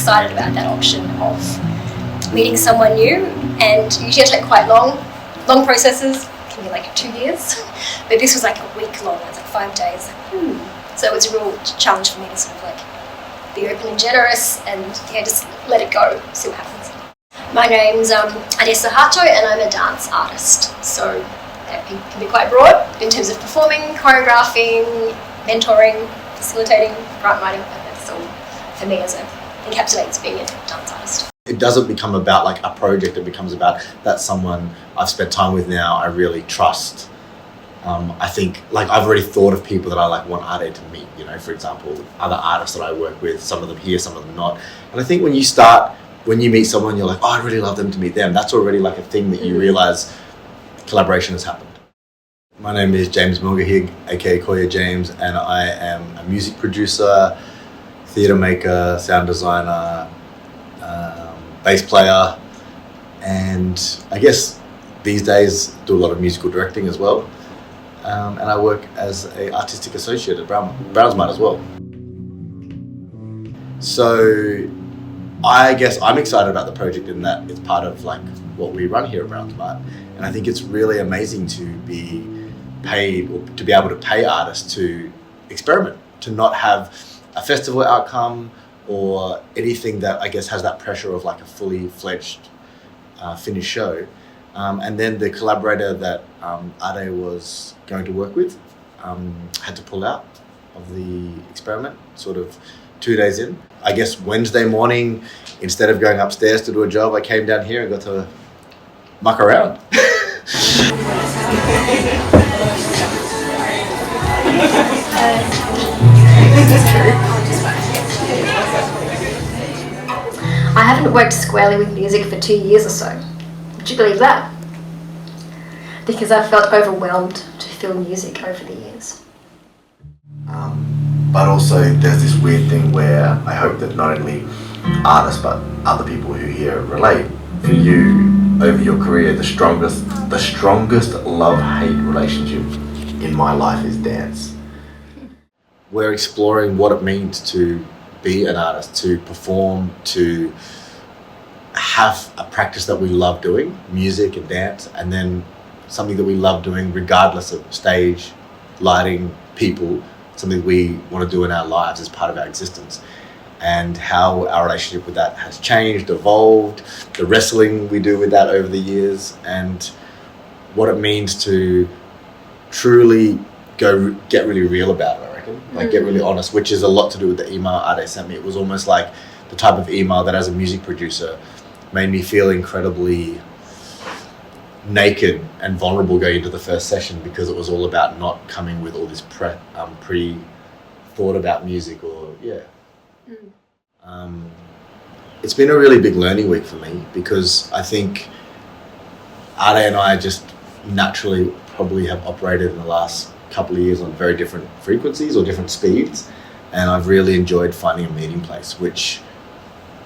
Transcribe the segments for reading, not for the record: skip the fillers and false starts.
excited about that option of meeting someone new, and usually it's like quite long processes, can be like 2 years, but this was like a week long, it was like 5 days. So it was a real challenge for me to sort of like be open and generous and just let it go, see what happens. My name's Ade Suharto, and I'm a dance artist, so that can be quite broad in terms of performing, choreographing, mentoring, facilitating, grant writing. That's all for me as encapsulates being a dance artist. It doesn't become about like a project, it becomes about that's someone I've spent time with now, I really trust. I think like I've already thought of people that I like want Ade to meet, for example, other artists that I work with, some of them here, some of them not. And I think when you meet someone, you're like, oh, I'd really love them to meet them. That's already like a thing that you realise collaboration has happened. My name is James Mangohig, aka Ade James, and I am a music producer, theatre maker, sound designer, bass player, and I guess these days do a lot of musical directing as well. And I work as an artistic associate at Mart as well. So I guess I'm excited about the project in that it's part of like what we run here at Mart, and I think it's really amazing to be paid or to be able to pay artists to experiment, to not have a festival outcome or anything that I guess has that pressure of like a fully fledged finished show. And then the collaborator that Ade was going to work with had to pull out of the experiment sort of 2 days in. I guess Wednesday morning, instead of going upstairs to do a job, I came down here and got to muck around. I haven't worked squarely with music for 2 years or so. Would you believe that? Because I've felt overwhelmed to feel music over the years. But also there's this weird thing where I hope that not only artists but other people who here relate. For you, over your career, the strongest love-hate relationship in my life is dance. We're exploring what it means to be an artist, to perform, to have a practice that we love doing, music and dance, and then something that we love doing regardless of stage, lighting, people, something we want to do in our lives as part of our existence. And how our relationship with that has changed, evolved, the wrestling we do with that over the years, and what it means to truly get really real about it, I reckon. Like get really honest, which is a lot to do with the email Ade sent me. It was almost like the type of email that as a music producer made me feel incredibly naked and vulnerable going into the first session, because it was all about not coming with all this pre-thought about music or it's been a really big learning week for me, because I think Ade and I just naturally probably have operated in the last couple of years on very different frequencies or different speeds, and I've really enjoyed finding a meeting place, which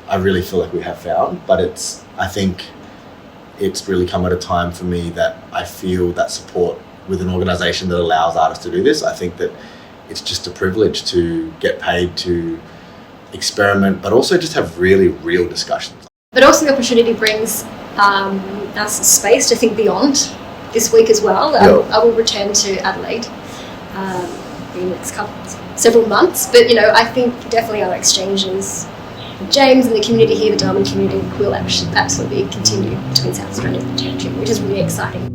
I really feel like we have found. But I think it's really come at a time for me that I feel that support with an organisation that allows artists to do this. I think that it's just a privilege to get paid to experiment, but also just have really real discussions. But also the opportunity brings us space to think beyond this week as well. I will return to Adelaide in the next several months, but I think definitely our exchanges with James and the community here, the Darwin community, will absolutely continue between South Australia and the Territory, which is really exciting.